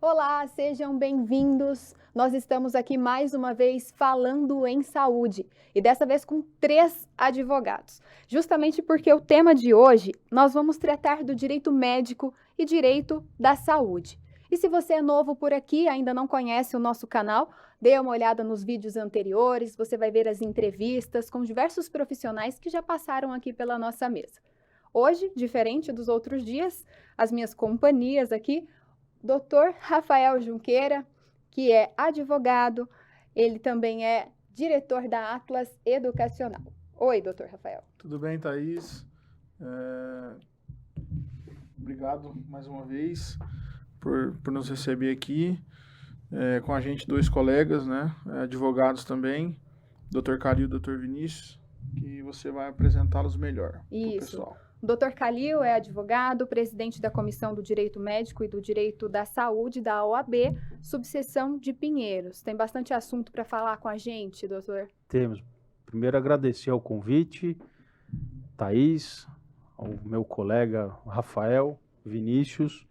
Olá, sejam bem-vindos. Nós estamos aqui mais uma vez falando em saúde e dessa vez com 3 advogados. Justamente porque o tema de hoje nós vamos tratar do direito médico e direito da saúde. E se você é novo por aqui, ainda não conhece o nosso canal, dê uma olhada nos vídeos anteriores, você vai ver as entrevistas com diversos profissionais que já passaram aqui pela nossa mesa. Hoje, diferente dos outros dias, as minhas companhias aqui, Dr. Rafael Junqueira, que é advogado, ele também é diretor da Atlas Educacional. Oi, Dr. Rafael. Tudo bem, Thaís? Obrigado mais uma vez por nos receber aqui. Com a gente 2 colegas, né? Advogados também, Dr. Calil e Dr. Vinícius, que você vai apresentá-los melhor para o pessoal. O Dr. Calil é advogado, presidente da Comissão do Direito Médico e do Direito da Saúde da OAB, subseção de Pinheiros. Tem bastante assunto para falar com a gente, doutor? Temos. Primeiro, agradecer ao convite, Thaís, ao meu colega Rafael, Vinícius,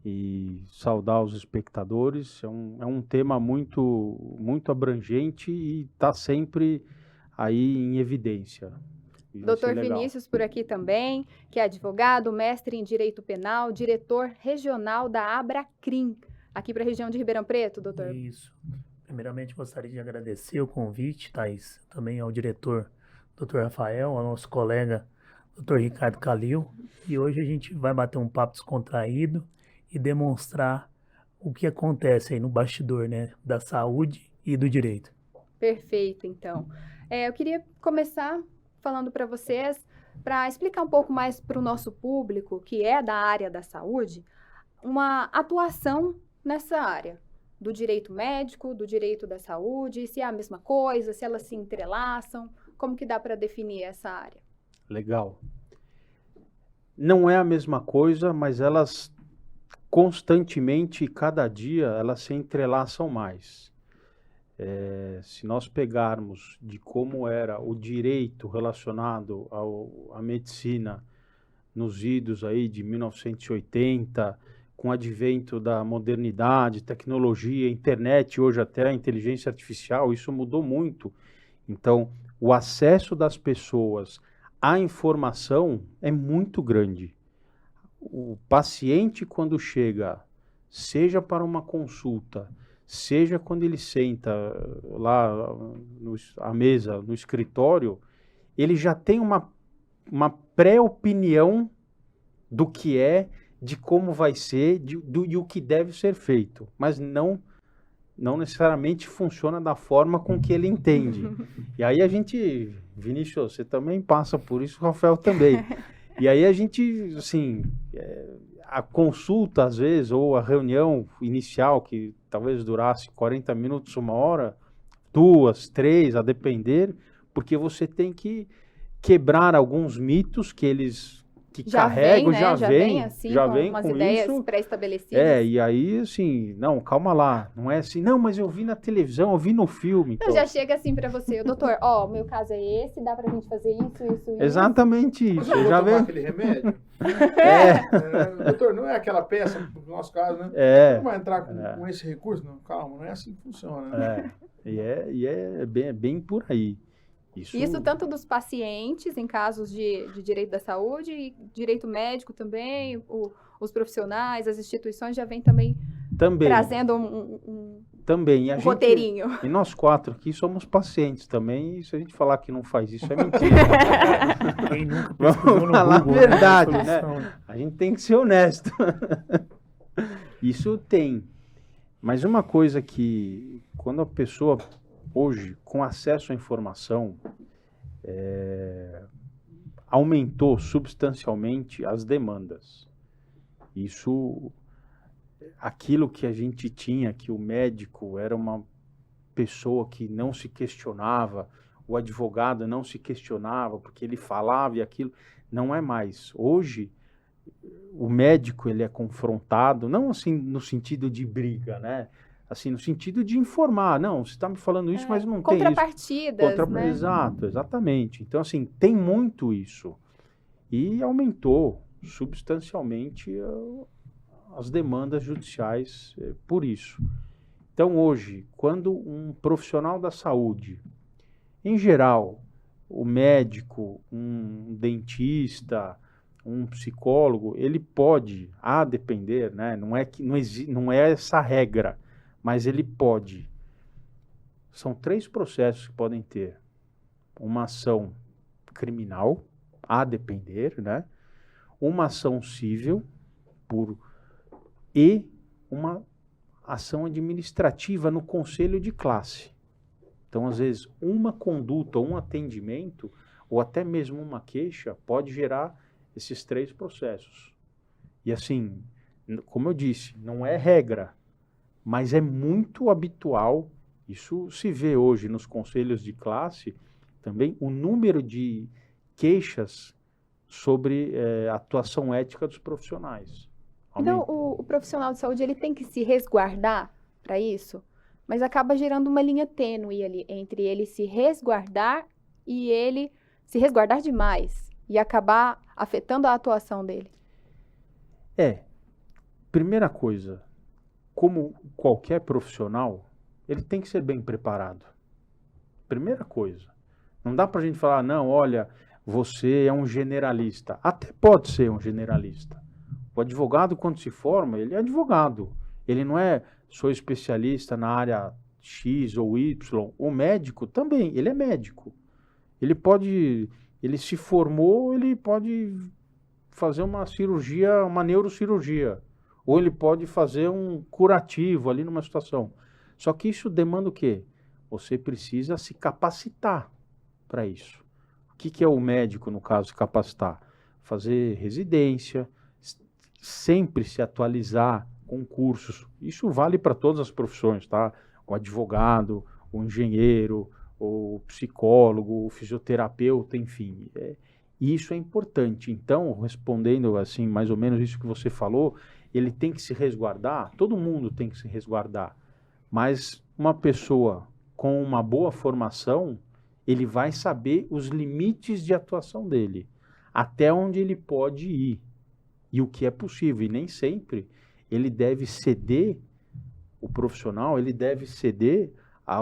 e saudar os espectadores. É um tema muito abrangente e está sempre aí em evidência. Doutor Vinícius por aqui também, que é advogado, mestre em Direito Penal, diretor regional da Abracrim, aqui para a região de Ribeirão Preto, doutor. Isso. Primeiramente, gostaria de agradecer o convite, Thaís, também ao diretor, doutor Rafael, ao nosso colega, doutor Ricardo Calil, e hoje a gente vai bater um papo descontraído e demonstrar o que acontece aí no bastidor, né, da saúde e do direito. Perfeito, então. Eu queria começar falando para vocês, para explicar um pouco mais para o nosso público, que é da área da saúde, uma atuação nessa área, do direito médico, do direito da saúde, se é a mesma coisa, se elas se entrelaçam, como que dá para definir essa área? Legal. Não é a mesma coisa, mas elas constantemente, cada dia, elas se entrelaçam mais. Se nós pegarmos de como era o direito relacionado à medicina nos idos aí de 1980, com o advento da modernidade, tecnologia, internet, hoje até a inteligência artificial, isso mudou muito. Então, o acesso das pessoas à informação é muito grande. O paciente, quando chega, seja para uma consulta, seja quando ele senta lá à mesa, no escritório, ele já tem uma pré-opinião do que é, de como vai ser, e o que deve ser feito. Mas não necessariamente funciona da forma com que ele entende. E aí a gente, Vinícius, você também passa por isso, Rafael também. E aí a gente, assim, a consulta, às vezes, ou a reunião inicial, que talvez durasse 40 minutos, 1 hora, 2, 3, a depender, porque você tem que quebrar alguns mitos que eles carregam, já vem com umas ideias pré-estabelecidas. E aí, assim, não, calma lá, não é assim, não, mas eu vi na televisão, eu vi no filme. Então já chega assim para você, doutor, o meu caso é esse, dá pra gente fazer isso. Exatamente isso. Você já vê aquele remédio? Doutor, não é aquela peça, no nosso caso, né? Não vai entrar com esse recurso? Não, calma, não é assim que funciona. Né? É bem por aí. Isso tanto dos pacientes, em casos de direito da saúde, e direito médico também, os profissionais, as instituições já vêm também trazendo um roteirinho. E nós 4 aqui somos pacientes também, e se a gente falar que não faz isso, é mentira. Quem nunca Vamos falar a verdade, né? A gente tem que ser honesto. Isso tem. Mas uma coisa que, quando a pessoa... Hoje, com acesso à informação, aumentou substancialmente as demandas. Aquilo que a gente tinha, que o médico era uma pessoa que não se questionava, o advogado não se questionava, porque ele falava e aquilo, não é mais. Hoje, o médico ele é confrontado, não assim no sentido de briga, né? Assim, no sentido de informar, não, você está me falando isso, mas não tem isso. Contrapartidas, né? Exato, exatamente. Então, assim, tem muito isso. E aumentou substancialmente as demandas judiciais por isso. Então, hoje, quando um profissional da saúde, em geral, o médico, um dentista, um psicólogo, ele pode, a depender, né? Não é essa regra, mas ele pode. São 3 processos que podem ter. Uma ação criminal, a depender, né? Uma ação civil e uma ação administrativa no conselho de classe. Então, às vezes, uma conduta, um atendimento, ou até mesmo uma queixa, pode gerar esses 3 processos. E assim, como eu disse, não é regra, mas é muito habitual. Isso se vê hoje nos conselhos de classe, também o número de queixas sobre a atuação ética dos profissionais. Então, o profissional de saúde, ele tem que se resguardar para isso, mas acaba gerando uma linha tênue ali entre ele se resguardar e ele se resguardar demais e acabar afetando a atuação dele. Primeira coisa, como qualquer profissional, ele tem que ser bem preparado. Primeira coisa. Não dá pra gente falar, não, olha, você é um generalista. Até pode ser um generalista. O advogado, quando se forma, ele é advogado. Ele não é, sou especialista na área X ou Y. O médico também, ele é médico. Ele se formou, ele pode fazer uma cirurgia, uma neurocirurgia. Ou ele pode fazer um curativo ali numa situação. Só que isso demanda o quê? Você precisa se capacitar para isso. O que é o médico, no caso, se capacitar? Fazer residência, sempre se atualizar com cursos. Isso vale para todas as profissões, tá? O advogado, o engenheiro, o psicólogo, o fisioterapeuta, enfim. Isso é importante. Então, respondendo assim, mais ou menos isso que você falou, ele tem que se resguardar, todo mundo tem que se resguardar, mas uma pessoa com uma boa formação, ele vai saber os limites de atuação dele, até onde ele pode ir, e o que é possível, e nem sempre ele deve ceder, o profissional, ele deve ceder à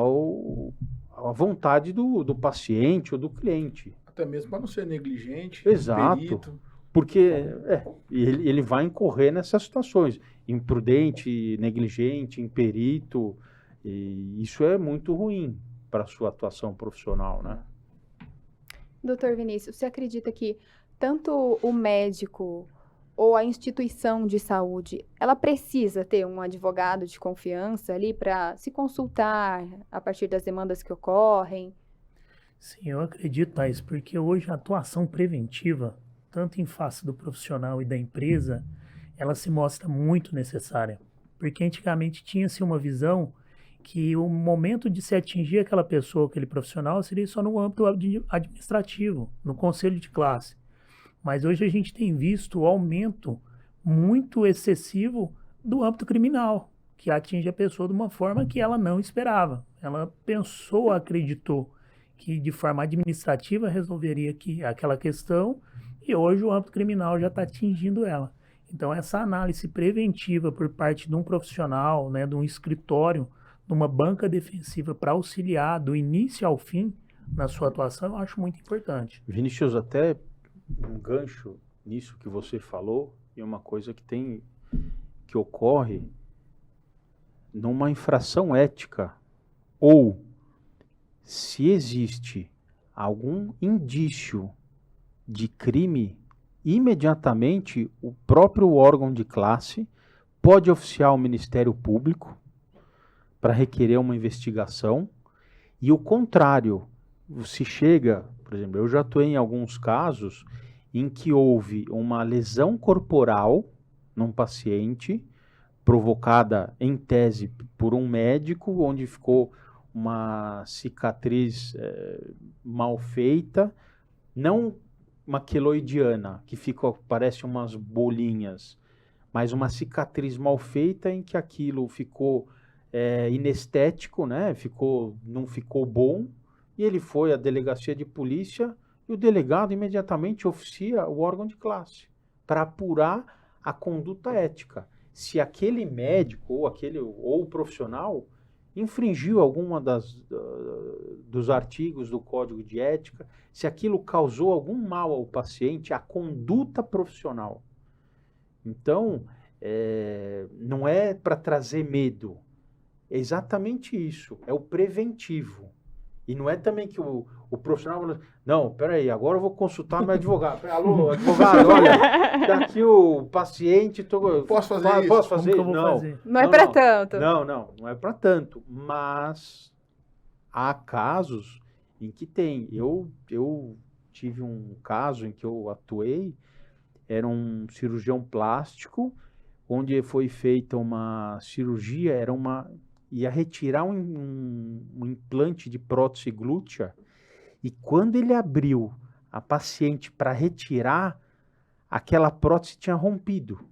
vontade do paciente ou do cliente. Até mesmo para não ser negligente, Exato. perito. Porque ele vai incorrer nessas situações, imprudente, negligente, imperito, e isso é muito ruim para a sua atuação profissional, né? Doutor Vinícius, você acredita que tanto o médico ou a instituição de saúde, ela precisa ter um advogado de confiança ali para se consultar a partir das demandas que ocorrem? Sim, eu acredito, Thais, porque hoje a atuação preventiva, tanto em face do profissional e da empresa, ela se mostra muito necessária. Porque antigamente tinha-se uma visão que o momento de se atingir aquela pessoa, aquele profissional, seria só no âmbito administrativo, no conselho de classe. Mas hoje a gente tem visto o aumento muito excessivo do âmbito criminal, que atinge a pessoa de uma forma que ela não esperava. Ela pensou, acreditou que de forma administrativa resolveria aquela questão, e hoje o âmbito criminal já está atingindo ela. Então, essa análise preventiva por parte de um profissional, né, de um escritório, de uma banca defensiva para auxiliar do início ao fim na sua atuação, eu acho muito importante. Vinícius, até um gancho nisso que você falou, e uma coisa que ocorre numa infração ética, ou se existe algum indício de crime, imediatamente o próprio órgão de classe pode oficiar o Ministério Público para requerer uma investigação, e o contrário, se chega, por exemplo, eu já atuei em alguns casos em que houve uma lesão corporal num paciente, provocada em tese por um médico, onde ficou uma cicatriz mal feita, não uma queloidiana, que parece umas bolinhas, mas uma cicatriz mal feita em que aquilo ficou inestético, né? Não ficou bom, e ele foi à delegacia de polícia e o delegado imediatamente oficia o órgão de classe para apurar a conduta ética. se aquele médico ou o profissional infringiu alguma dos artigos do Código de Ética, se aquilo causou algum mal ao paciente, a conduta profissional. Então, não é para trazer medo, é exatamente isso, é o preventivo. E não é também que o profissional fala, não, peraí, agora eu vou consultar meu advogado. Alô, advogado, olha, tá aqui o paciente, Posso fazer isso? Posso fazer? Como que eu vou fazer? Não é para tanto. Não é para tanto, mas há casos em que tem. Eu tive um caso em que eu atuei, era um cirurgião plástico, onde foi feita uma cirurgia, ia retirar um implante de prótese glútea, e quando ele abriu a paciente para retirar, aquela prótese tinha rompido.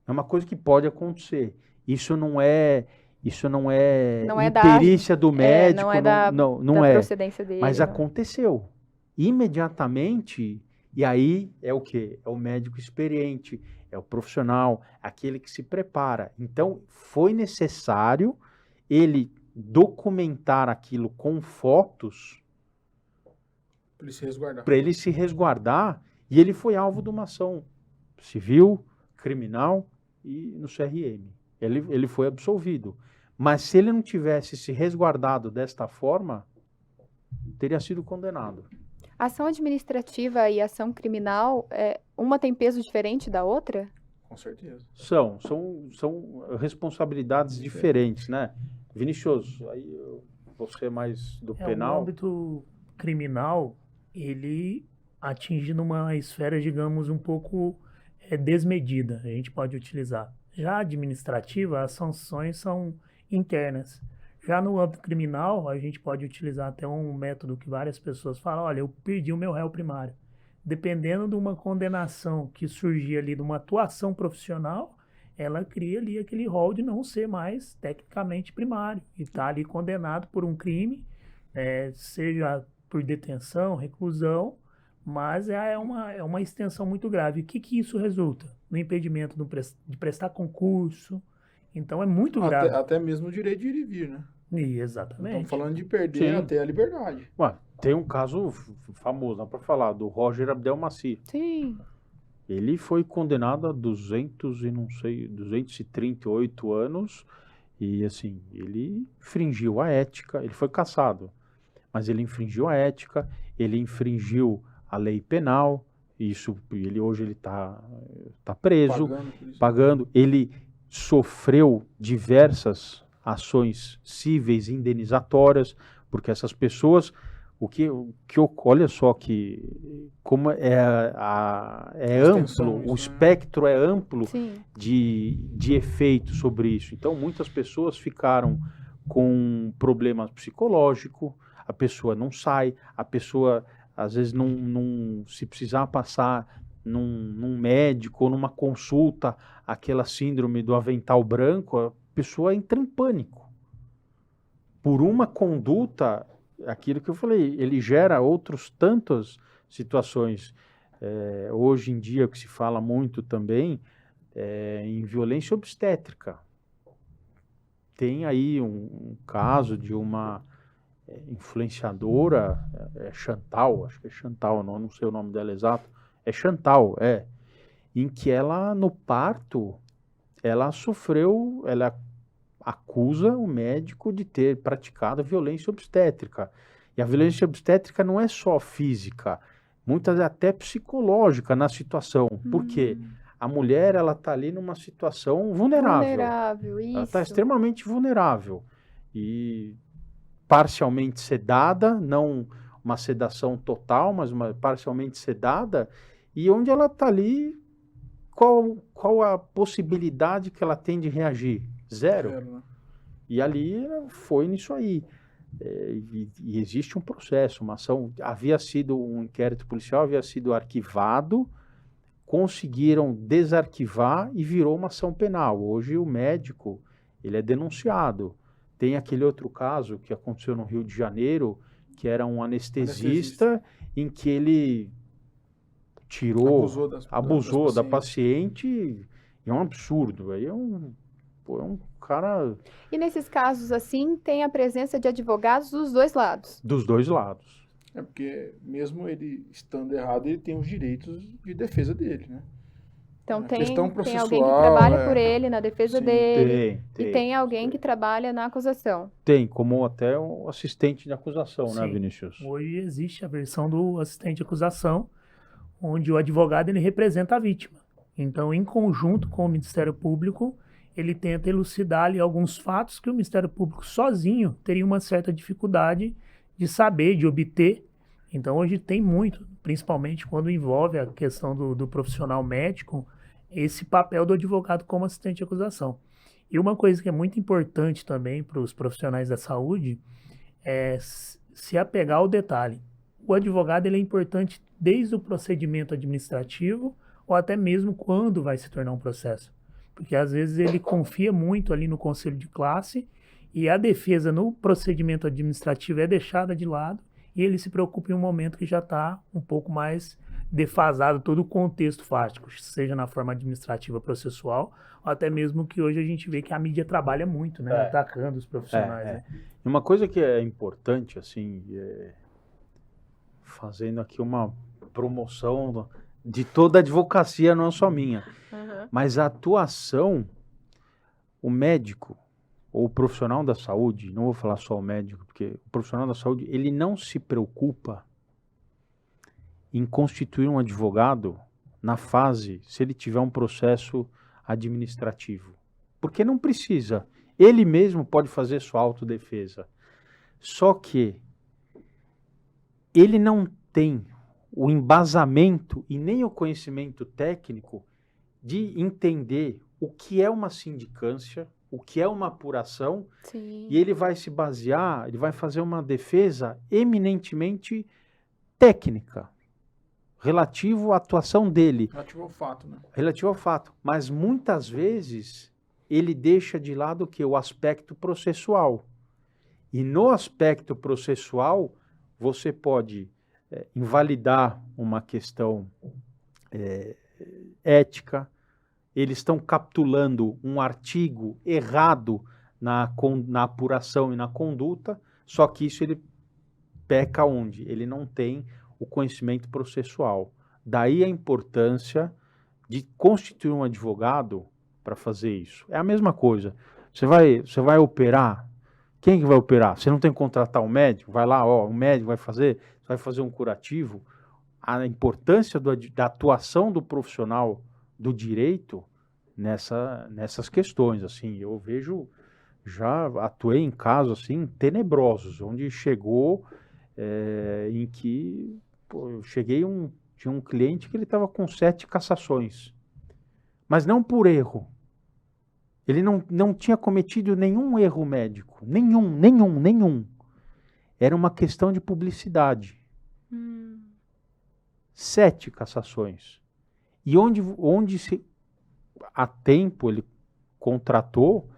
É uma coisa que pode acontecer. Isso não é imperícia do médico, não é da procedência dele. Mas aconteceu. Imediatamente, e aí é o quê? É o médico experiente, é o profissional, aquele que se prepara. Então, foi necessário ele documentar aquilo com fotos para ele se resguardar, e ele foi alvo de uma ação civil, criminal e no CRM. Ele foi absolvido. Mas se ele não tivesse se resguardado desta forma, teria sido condenado. Ação administrativa e ação criminal, uma tem peso diferente da outra? Com certeza. São responsabilidades diferentes, né? Vinícius, aí você é mais do penal. O âmbito criminal, ele atinge numa esfera, digamos, um pouco desmedida, a gente pode utilizar. Já a administrativa, as sanções são internas. Já no âmbito criminal, a gente pode utilizar até um método que várias pessoas falam, olha, eu perdi o meu réu primário. Dependendo de uma condenação que surgir ali, de uma atuação profissional, ela cria ali aquele rol de não ser mais tecnicamente primário. E está ali condenado por um crime, seja por detenção, reclusão, mas é uma extensão muito grave. O que isso resulta? No impedimento de prestar concurso. Então é muito grave. Até mesmo o direito de ir e vir, né? Exatamente. Estamos falando de perder até a liberdade. Ué, tem um caso famoso, dá para falar, do Roger Abdelmaci. Sim. Ele foi condenado a 238 anos e, assim, ele infringiu a ética, ele foi cassado, mas ele infringiu a ética, ele infringiu a lei penal, hoje ele está preso, pagando, ele sofreu diversas ações cíveis indenizatórias, porque essas pessoas, olha só como é amplo, o espectro é amplo de efeito sobre isso. Então, muitas pessoas ficaram com problemas psicológicos, a pessoa não sai, a pessoa, às vezes, não se precisar passar num médico ou numa consulta, aquela síndrome do avental branco, a pessoa entra em pânico. Por uma conduta, aquilo que eu falei, ele gera outras tantas situações. Hoje em dia, o que se fala muito também em violência obstétrica. Tem aí um caso de uma influenciadora, Chantal, acho que é Chantal, não sei o nome dela exato, é Chantal, em que ela, no parto, ela acusa o médico de ter praticado violência obstétrica. E a violência obstétrica não é só física, muitas vezes até psicológica na situação. Por quê? A mulher, ela está ali numa situação vulnerável. Isso. Ela está extremamente vulnerável. E parcialmente sedada, não uma sedação total, mas parcialmente sedada, e onde ela está ali, qual a possibilidade que ela tem de reagir? Zero. Né? E ali foi nisso aí. E existe um processo, uma ação. Um inquérito policial havia sido arquivado, conseguiram desarquivar e virou uma ação penal. Hoje o médico, ele é denunciado. Tem aquele outro caso que aconteceu no Rio de Janeiro, que era um anestesista. Em que ele abusou da paciente E é um absurdo. Aí é um cara E nesses casos, assim, tem a presença de advogados dos dois lados. dos dois lados. É porque, mesmo ele estando errado, ele tem os direitos de defesa dele, né? Então, A tem questão alguém que processual trabalha por ele na defesa Sim, dele. Tem. E tem alguém que trabalha na acusação. Tem, como até o assistente de acusação, né, Sim. Vinícius? Hoje existe a versão do assistente de acusação, onde o advogado ele representa a vítima. Então, em conjunto com o Ministério Público, ele tenta elucidar ali alguns fatos que o Ministério Público sozinho teria uma certa dificuldade de saber, de obter. Então, hoje tem muito, principalmente quando envolve a questão do profissional médico, esse papel do advogado como assistente de acusação. E uma coisa que é muito importante também para os profissionais da saúde é se apegar ao detalhe. O advogado ele é importante desde o procedimento administrativo ou até mesmo quando vai se tornar um processo. Porque às vezes ele confia muito ali no conselho de classe e a defesa no procedimento administrativo é deixada de lado e ele se preocupa em um momento que já está um pouco mais defasado todo o contexto fático, seja na forma administrativa processual ou até mesmo que hoje a gente vê que a mídia trabalha muito, né, atacando os profissionais. Né? E uma coisa que é importante, assim, fazendo aqui uma promoção de toda a advocacia, não só minha, mas a atuação, o médico ou o profissional da saúde, não vou falar só o médico, porque o profissional da saúde, ele não se preocupa em constituir um advogado na fase, se ele tiver um processo administrativo. Porque não precisa. Ele mesmo pode fazer sua autodefesa. Só que ele não tem o embasamento e nem o conhecimento técnico de entender o que é uma sindicância, o que é uma apuração, Sim. e ele vai se basear, ele vai fazer uma defesa eminentemente técnica, relativo à atuação dele. relativo ao fato, né? Relativo ao fato. Mas muitas vezes ele deixa de lado o aspecto processual. E no aspecto processual, você pode invalidar uma questão ética. Eles estão capitulando um artigo errado na apuração e na conduta, só que isso ele peca onde? Ele não tem o conhecimento processual. Daí a importância de constituir um advogado para fazer isso. É a mesma coisa. Você vai operar. Quem que vai operar? Você não tem que contratar um médico? Vai lá, o médico vai fazer. Você vai fazer um curativo. A importância da atuação do profissional do direito nessas questões. Assim, eu vejo, já atuei em casos assim tenebrosos, onde chegou em que eu cheguei tinha um cliente que ele estava com 7 cassações, mas não por erro. Ele não tinha cometido nenhum erro médico, nenhum. Era uma questão de publicidade. 7 cassações. E onde há tempo ele contratou,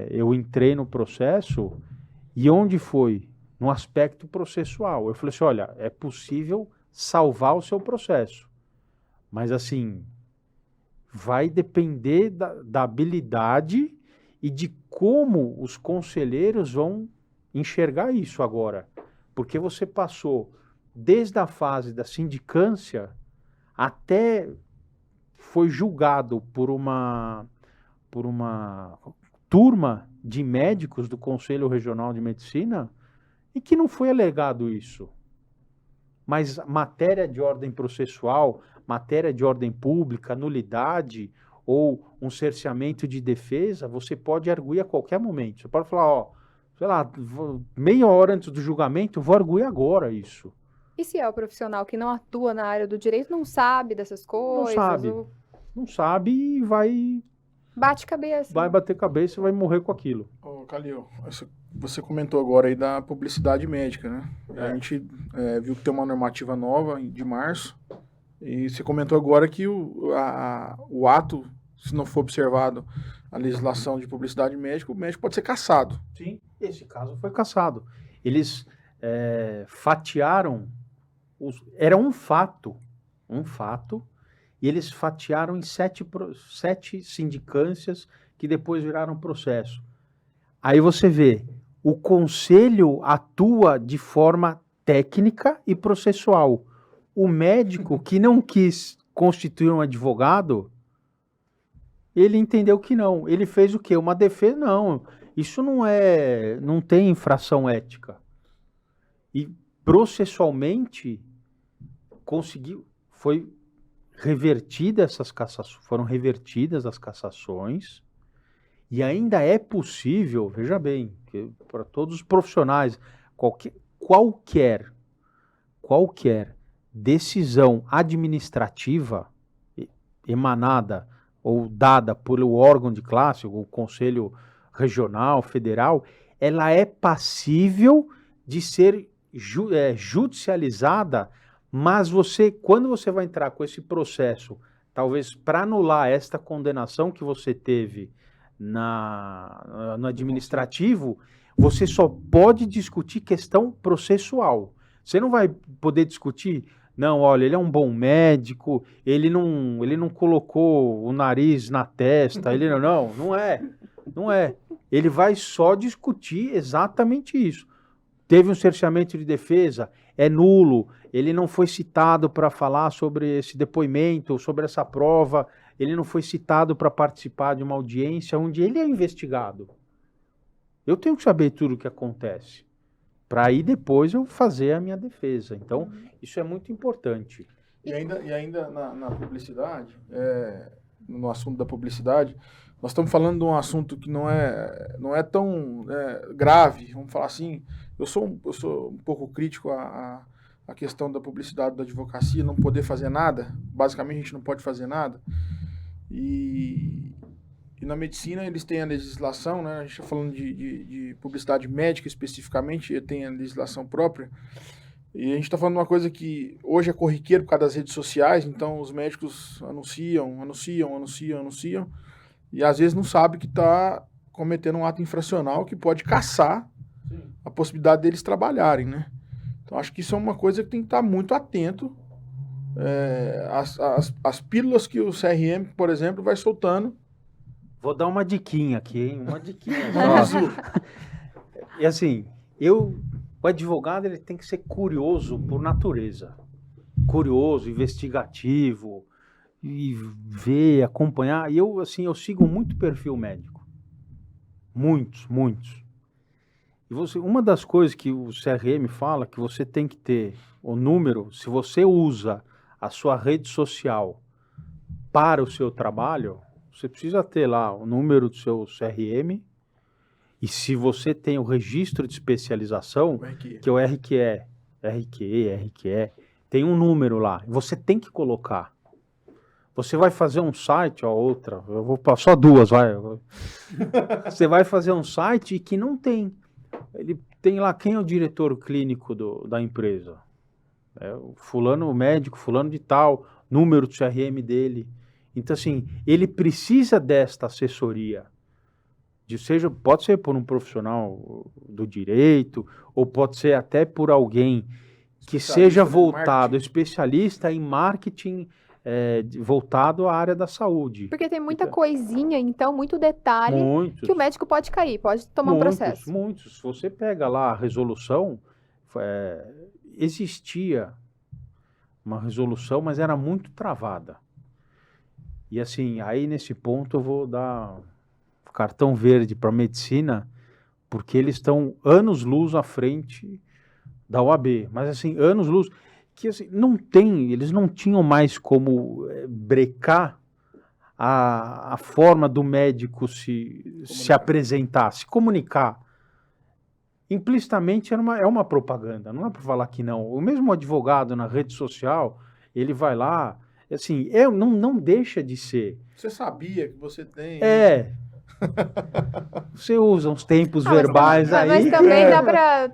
eu entrei no processo, e onde foi? No aspecto processual. Eu falei assim, olha, é possível salvar o seu processo, mas assim, vai depender da habilidade e de como os conselheiros vão enxergar isso agora. Porque você passou desde a fase da sindicância até foi julgado por uma turma de médicos do Conselho Regional de Medicina e que não foi alegado isso. Mas matéria de ordem processual, matéria de ordem pública, nulidade ou um cerceamento de defesa, você pode arguir a qualquer momento. Você pode falar, sei lá, meia hora antes do julgamento, eu vou arguir agora isso. E se é o profissional que não atua na área do direito, não sabe dessas coisas? Não sabe e vai... Bate cabeça. Vai bater cabeça e vai morrer com aquilo. Ô, Calil, você comentou agora aí da publicidade médica, né? A gente viu que tem uma normativa nova de março, e você comentou agora que o ato, se não for observado a legislação de publicidade médica, o médico pode ser cassado. Sim, esse caso foi cassado. Eles fatiaram, era um fato, E eles fatiaram em 7 sindicâncias que depois viraram processo. Aí você vê, o conselho atua de forma técnica e processual. O médico que não quis constituir um advogado, ele entendeu que não. Ele fez o quê? Uma defesa? Não, isso não tem infração ética. E processualmente foram revertidas as cassações, e ainda é possível, veja bem, para todos os profissionais, qualquer decisão administrativa emanada ou dada pelo órgão de classe, o Conselho Regional, Federal, ela é passível de ser judicializada, mas quando você vai entrar com esse processo, talvez para anular esta condenação que você teve no administrativo, você só pode discutir questão processual. Você não vai poder discutir, não, olha, ele é um bom médico, ele não colocou o nariz na testa, não é. Ele vai só discutir exatamente isso. Teve um cerceamento de defesa, é nulo, ele não foi citado para falar sobre esse depoimento, sobre essa prova, ele não foi citado para participar de uma audiência onde ele é investigado. Eu tenho que saber tudo o que acontece, para aí depois eu fazer a minha defesa. Então, isso é muito importante. E ainda na publicidade, no assunto da publicidade, nós estamos falando de um assunto que não é tão grave, vamos falar assim. Eu sou um pouco crítico à questão da publicidade da advocacia, não poder fazer nada. Basicamente, a gente não pode fazer nada. E na medicina, eles têm a legislação, né? A gente está falando de publicidade médica especificamente, tem a legislação própria. E a gente está falando de uma coisa que hoje é corriqueiro por causa das redes sociais, então os médicos anunciam, e às vezes não sabe que está cometendo um ato infracional que pode caçar a possibilidade deles trabalharem, né? Então acho que isso é uma coisa que tem que estar muito atento. As pílulas que o CRM, por exemplo, vai soltando. Vou dar uma diquinha aqui, hein? Uma diquinha só. E assim, o advogado ele tem que ser curioso por natureza. Curioso, investigativo, e ver, acompanhar. E eu sigo muito perfil médico. Muitos. E uma das coisas que o CRM fala que você tem que ter o número, se você usa a sua rede social para o seu trabalho, você precisa ter lá o número do seu CRM, e se você tem o registro de especialização, que é o RQE, tem um número lá, você tem que colocar. Você vai fazer um site, outra, eu vou passar duas, vai. Você vai fazer um site que não tem. Ele tem lá quem é o diretor clínico da empresa. O fulano, o médico, fulano de tal, número do CRM dele. Então, assim, ele precisa desta assessoria. Pode ser por um profissional do direito, ou pode ser até por alguém que seja voltado, especialista em marketing, voltado à área da saúde. Porque tem muita coisinha, então, muito detalhe que o médico pode cair, pode tomar um processo. Muitos. Se você pega lá a resolução, existia uma resolução, mas era muito travada. E assim, aí nesse ponto eu vou dar cartão verde para a medicina, porque eles estão anos-luz à frente da OAB. Mas assim, anos-luz, que assim, eles não tinham mais como brecar a forma do médico se apresentar, se comunicar. Implicitamente é uma propaganda, não é para falar que não. O mesmo advogado na rede social, ele vai lá, assim, não deixa de ser. Você sabia que você tem... Você usa uns tempos verbais aí. Mas também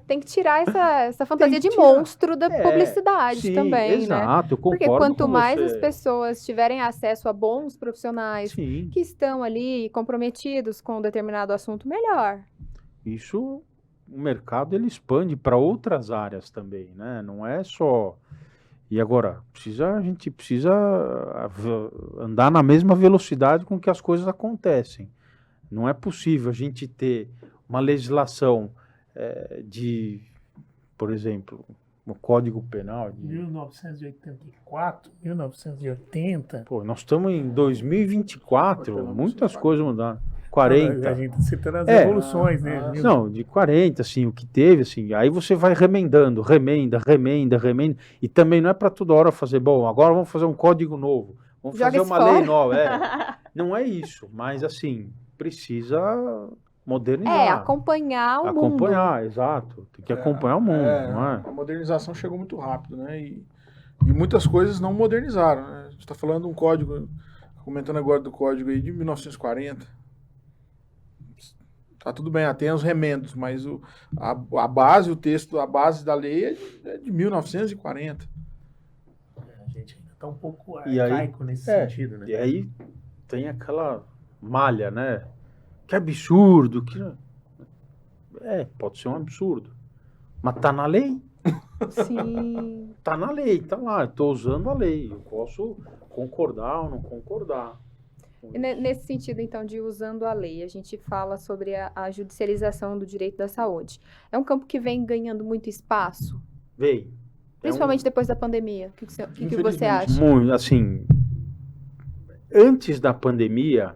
tem que tirar essa fantasia de monstro da publicidade também, exato, né? Eu concordo. Porque quanto mais as pessoas tiverem acesso a bons profissionais que estão ali comprometidos com um determinado assunto, melhor. Isso, o mercado ele expande para outras áreas também, né? Não é só... E agora, a gente precisa andar na mesma velocidade com que as coisas acontecem. Não é possível a gente ter uma legislação por exemplo, no Código Penal de 1984, 1980. Pô, nós estamos em 2024, Hortelã, muitas você coisas mudaram. A 40. gente está citando as É. evoluções, né? Não, de 40, assim, o que teve, assim, aí você vai remendando, remenda, e também não é para toda hora fazer, bom, agora vamos fazer um código novo, vamos Joga fazer isso uma lei fora. nova, não é isso, mas assim, precisa modernizar, Acompanhar o mundo. acompanhar, exato, tem que acompanhar o mundo, não é? A modernização chegou muito rápido, né? E muitas coisas não modernizaram, né? A gente está falando de um código, comentando agora do código aí de 1940. Tá tudo bem, tem os remendos, mas a base, o texto, a base da lei é de 1940. A gente ainda está um pouco E aí- arcaico nesse sentido, né? E aí tem aquela malha, né? Que absurdo, pode ser um absurdo, mas tá na lei. Sim. Tá na lei, tá lá, eu tô usando a lei, eu posso concordar ou não concordar. E nesse sentido, então, de usando a lei, a gente fala sobre a judicialização do direito da saúde. É um campo que vem ganhando muito espaço, Veio. principalmente depois da pandemia. O que você Infelizmente. acha? Muito, assim, antes da pandemia,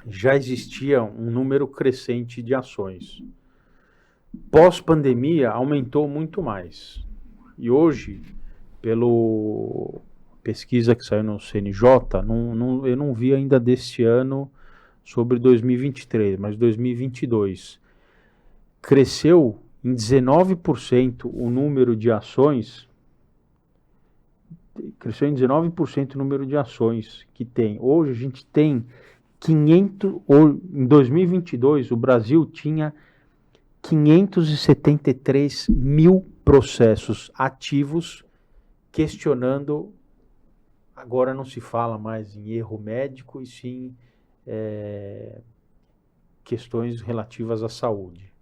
já existia um número crescente de ações. Pós-pandemia, aumentou muito mais. E hoje, pelo pesquisa que saiu no CNJ, eu não vi ainda deste ano sobre 2023, mas 2022. Cresceu em 19% o número de ações. Cresceu em 19% o número de ações que tem. Hoje a gente tem 500, em 2022 o Brasil tinha 573 mil processos ativos questionando. Agora não se fala mais em erro médico e sim questões relativas à saúde.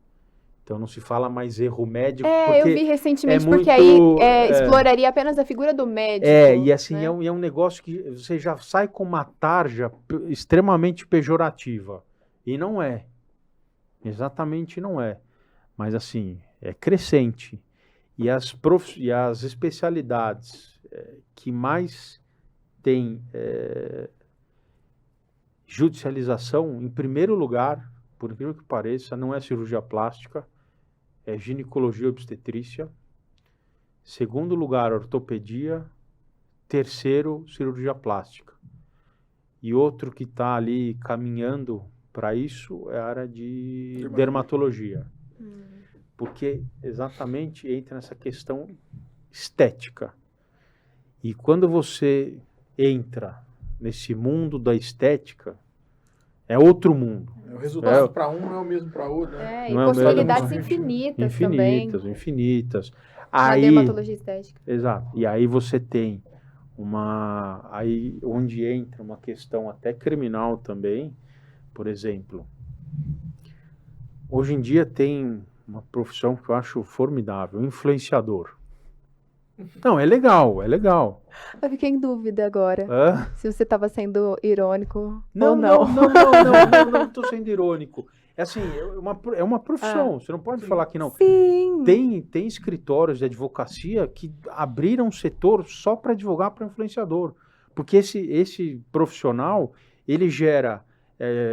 Então não se fala mais erro médico porque Eu vi recentemente, é porque muito, aí exploraria apenas a figura do médico. e assim, né? é um negócio que você já sai com uma tarja extremamente pejorativa. E não é. Exatamente não é. Mas assim, é crescente. E as especialidades que mais tem judicialização, em primeiro lugar, por incrível que pareça, não é cirurgia plástica, é ginecologia e obstetrícia. Segundo lugar, ortopedia. Terceiro, cirurgia plástica. E outro que está ali caminhando para isso é a área de dermatologia. Porque exatamente entra nessa questão estética. E quando você entra nesse mundo da estética, é outro mundo. O resultado para um não é o mesmo para outro, né? E Não é o mesmo. possibilidades infinitas também. Infinitas. Na Aí, dermatologia estética. exato. E aí você tem aí onde entra uma questão até criminal também, por exemplo. Hoje em dia tem uma profissão que eu acho formidável, influenciador. Não, é legal. Eu fiquei em dúvida agora. Hã? Se você estava sendo irônico ou Não estou sendo irônico. É assim, é uma profissão, você não pode falar que não. Sim. Tem escritórios de advocacia que abriram um setor só para advogar para influenciador. Porque esse profissional, ele gera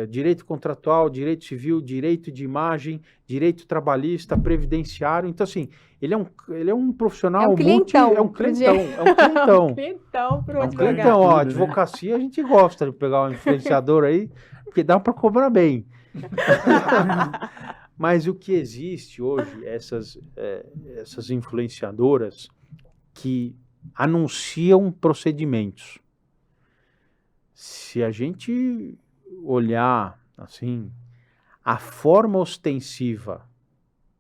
direito contratual, direito civil, direito de imagem, direito trabalhista, previdenciário. Então, assim, ele é um profissional É um clientão. é um clientão. Clientão pro É um advogado. clientão, ó, Tudo, né? advocacia a gente gosta de pegar um influenciador aí, porque dá para cobrar bem. Mas o que existe hoje, essas influenciadoras que anunciam procedimentos. Se a gente olhar assim, a forma ostensiva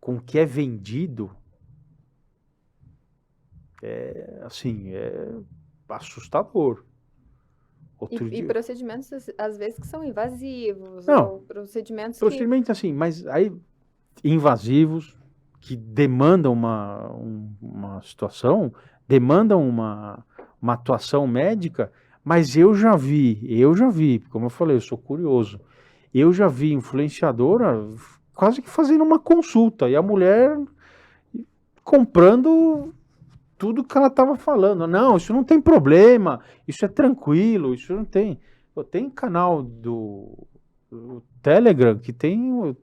com que é vendido, é assustador. E procedimentos, às vezes, que são invasivos. Não. Ou procedimentos Procedimentos assim, mas aí invasivos, que demandam uma situação demandam uma atuação médica, mas eu já vi, como eu falei, eu sou curioso, eu já vi influenciadora quase que fazendo uma consulta, e a mulher comprando tudo que ela estava falando. Não, isso não tem problema, isso é tranquilo, isso não tem... Tem canal do Telegram que tem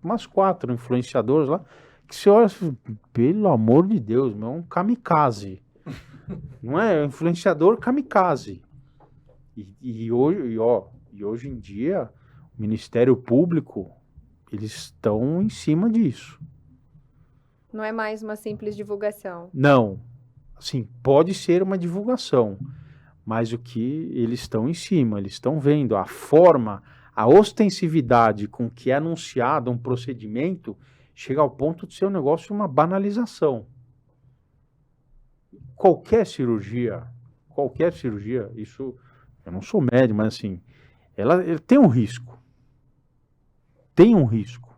umas 4 influenciadores lá, que você olha, pelo amor de Deus, meu, é um kamikaze. Não é? Influenciador kamikaze. E hoje em dia, o Ministério Público, eles estão em cima disso. Não é mais uma simples divulgação. Não. Assim, pode ser uma divulgação, mas o que eles estão em cima, eles estão vendo a forma, a ostensividade com que é anunciado um procedimento, chega ao ponto de ser um negócio, uma banalização. Qualquer cirurgia, isso, eu não sou médico, mas assim, ela tem um risco. Tem um risco.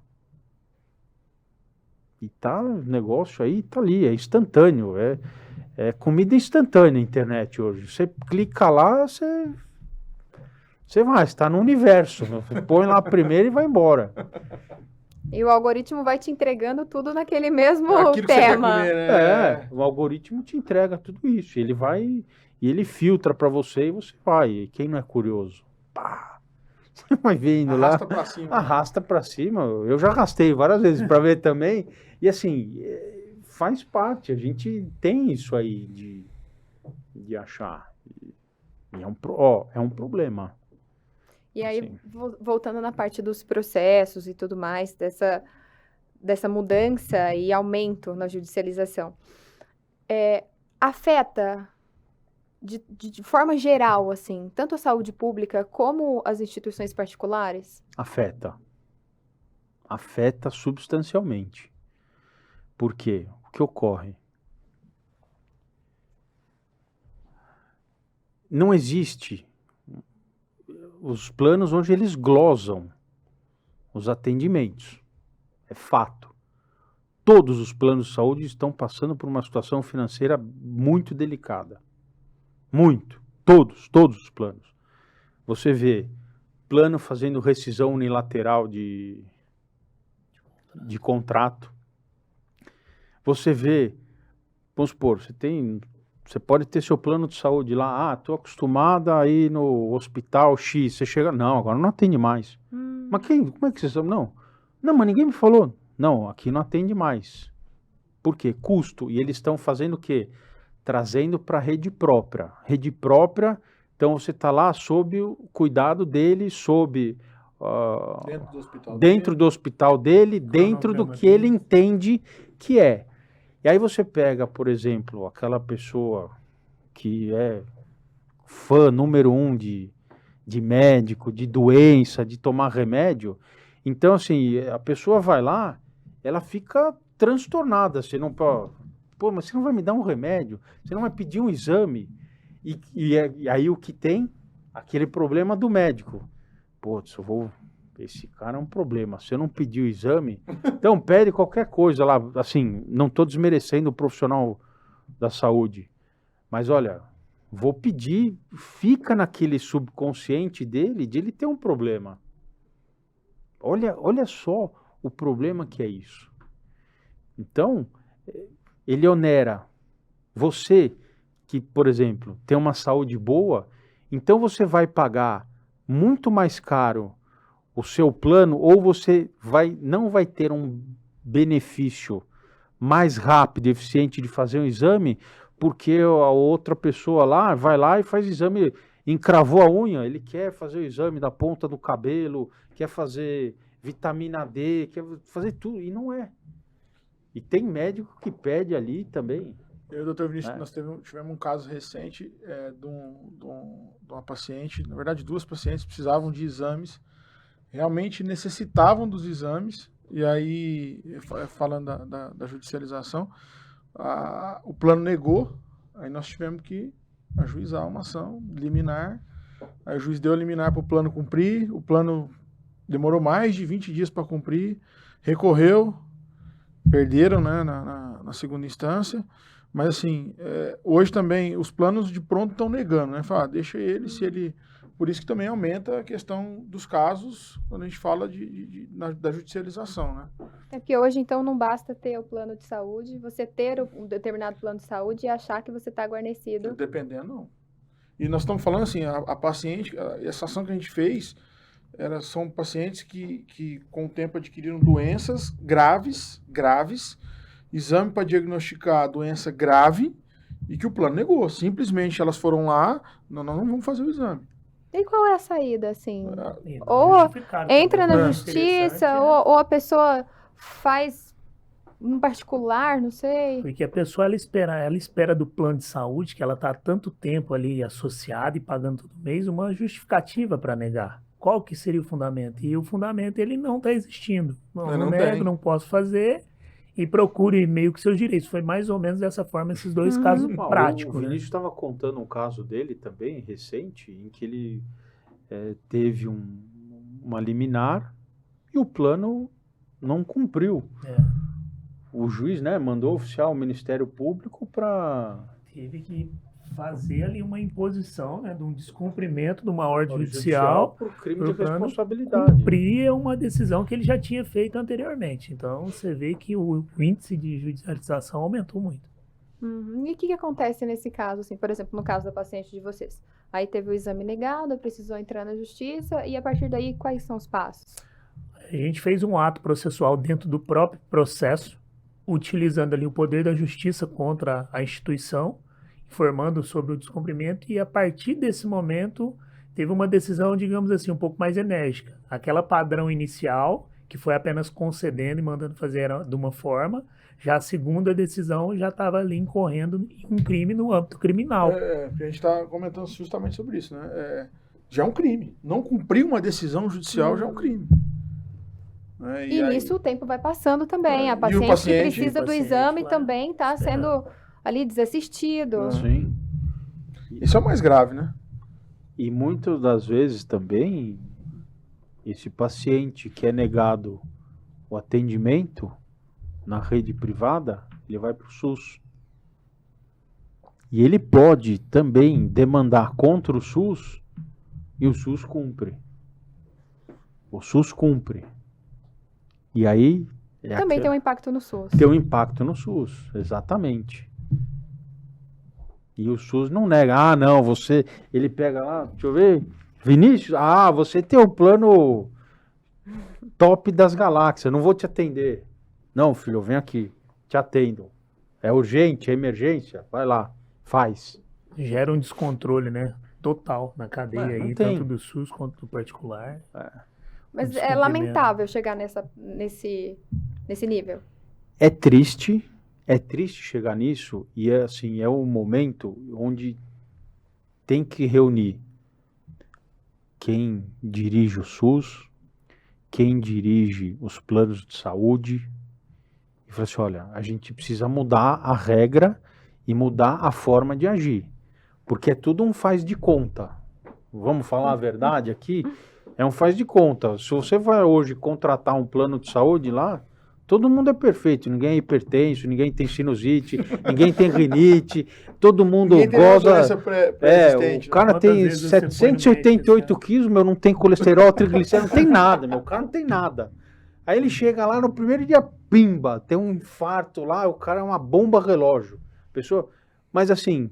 E o negócio aí tá ali, é instantâneo, é comida instantânea na internet hoje. Você clica lá, você vai, está no universo. Você põe lá primeiro e vai embora. E o algoritmo vai te entregando tudo naquele mesmo Aquilo que você quer tema. comer, né? O algoritmo te entrega tudo isso. Ele vai e ele filtra para você e você vai. E quem não é curioso? Pá! Você vai vendo lá. Arrasta pra cima. Arrasta para cima. Eu já arrastei várias vezes para ver também. E assim, faz parte. A gente tem isso aí de achar. E é um problema. E aí, Assim. voltando na parte dos processos e tudo mais, dessa mudança e aumento na judicialização, afeta de forma geral, assim, tanto a saúde pública como as instituições particulares? Afeta. Afeta substancialmente. Por quê? O que ocorre? Não existe os planos onde eles glosam os atendimentos. É fato. Todos os planos de saúde estão passando por uma situação financeira muito delicada. Muito. Todos os planos. Você vê plano fazendo rescisão unilateral de contrato. Você vê, vamos supor, você pode ter seu plano de saúde lá, estou acostumada a ir no hospital X, você chega, não, agora não atende mais. Mas como é que você sabe? Não, mas ninguém me falou. Não, aqui não atende mais. Por quê? Custo. E eles estão fazendo o quê? Trazendo para a rede própria. Rede própria, então você está lá sob o cuidado dele, sob... dentro do hospital dele, dentro do que ele entende que é. E aí você pega, por exemplo, aquela pessoa que é fã número 1 de médico, de doença, de tomar remédio. Então, assim, a pessoa vai lá, ela fica transtornada. Você não pode... Pô, mas você não vai me dar um remédio? Você não vai pedir um exame? E aí o que tem? Aquele problema do médico. Pô, esse cara é um problema. Se eu não pedir o exame, então pede qualquer coisa lá. Assim, não estou desmerecendo o profissional da saúde. Mas olha, vou pedir, fica naquele subconsciente dele de ele ter um problema. Olha só o problema que é isso. Então, ele onera você que, por exemplo, tem uma saúde boa, então você vai pagar muito mais caro o seu plano, ou você não vai ter um benefício mais rápido e eficiente de fazer um exame, porque a outra pessoa lá vai lá e faz exame, encravou a unha, ele quer fazer o exame da ponta do cabelo, quer fazer vitamina D, quer fazer tudo, e não é. E tem médico que pede ali também. Eu e o doutor Vinícius, nós tivemos um caso recente de uma paciente, na verdade 2 pacientes precisavam de exames, realmente necessitavam dos exames, e aí, falando da judicialização, o plano negou, aí nós tivemos que ajuizar uma ação liminar, aí o juiz deu a liminar para o plano cumprir, o plano demorou mais de 20 dias para cumprir, recorreu, perderam, né, na segunda instância, Mas assim, hoje também os planos de pronto estão negando, né? Fala, deixa ele, se ele... Por isso que também aumenta a questão dos casos quando a gente fala da judicialização, né? É porque hoje, então, não basta ter o plano de saúde, você ter um determinado plano de saúde e achar que você está guarnecido. Dependendo, não. E nós estamos falando assim, a paciente, essa ação que a gente fez, são pacientes que com o tempo adquiriram doenças graves, exame para diagnosticar a doença grave e que o plano negou. Simplesmente elas foram lá, nós não vamos fazer o exame. E qual é a saída, assim? Então, Ou justificaram entra também. na É. justiça, Interessante, né? ou a pessoa faz um particular, não sei. Porque a pessoa ela espera do plano de saúde, que ela está há tanto tempo ali associada e pagando todo mês, uma justificativa para negar. Qual que seria o fundamento? E o fundamento ele não está existindo. Não, Não nego, tem. não posso fazer e procure meio que seus direitos. Foi mais ou menos dessa forma esses dois casos O práticos, né? Vinícius estava contando um caso dele também, recente, em que ele teve uma liminar e o plano não cumpriu. É, O juiz, né, mandou oficiar o Ministério Público para teve que fazer ali uma imposição, né, de um descumprimento de uma ordem judicial por crime pro de plano responsabilidade. cumprir uma decisão que ele já tinha feito anteriormente. Então, você vê que o índice de judicialização aumentou muito. E o que acontece nesse caso, assim, por exemplo, no caso da paciente de vocês? Aí teve o exame negado, precisou entrar na justiça, e a partir daí, quais são os passos? A gente fez um ato processual dentro do próprio processo, utilizando ali o poder da justiça contra a instituição, informando sobre o descumprimento, e a partir desse momento teve uma decisão, digamos assim, um pouco mais enérgica. Aquela padrão inicial, que foi apenas concedendo e mandando fazer de uma forma, já a segunda decisão já estava ali incorrendo em um crime no âmbito criminal. A gente está comentando justamente sobre isso, né? Já é um crime. Não cumprir uma decisão judicial já é um crime. E aí- nisso o tempo vai passando também. E A o paciente, paciente- que precisa do paciente, exame claro, também está esperando. sendo ali desassistido. Sim. Isso é o mais grave, né? E muitas das vezes também, esse paciente que é negado o atendimento na rede privada, ele vai para o SUS. E ele pode também demandar contra o SUS e o SUS cumpre. O SUS cumpre. E aí... Também tem um impacto no SUS. Tem um impacto no SUS, exatamente. E o SUS não nega. Ah, não, você... Ele pega lá, deixa eu ver... Vinícius, você tem o plano top das galáxias, não vou te atender. Não, filho, vem aqui, te atendo. É urgente, é emergência, vai lá, faz. Gera um descontrole, né? Total na cadeia Não aí, tem. tanto do SUS quanto do particular. Mas é Descumprimento. lamentável chegar nesse nível. É triste chegar nisso e assim, é um momento onde tem que reunir quem dirige o SUS, quem dirige os planos de saúde e falar assim, olha, a gente precisa mudar a regra e mudar a forma de agir, porque é tudo um faz de conta. Vamos falar a verdade aqui? É um faz de conta. Se você vai hoje contratar um plano de saúde lá, todo mundo é perfeito, ninguém é hipertenso, ninguém tem sinusite, ninguém tem rinite, todo mundo Ninguém tem uma goza. doença pré-existente, O cara Quantas tem vezes você foi no 788 médico, quilos, meu, não tem colesterol, triglicéridos, não tem nada, meu, o cara não tem nada. Aí ele chega lá no primeiro dia, pimba, tem um infarto lá, o cara é uma bomba relógio. Pessoa, mas assim,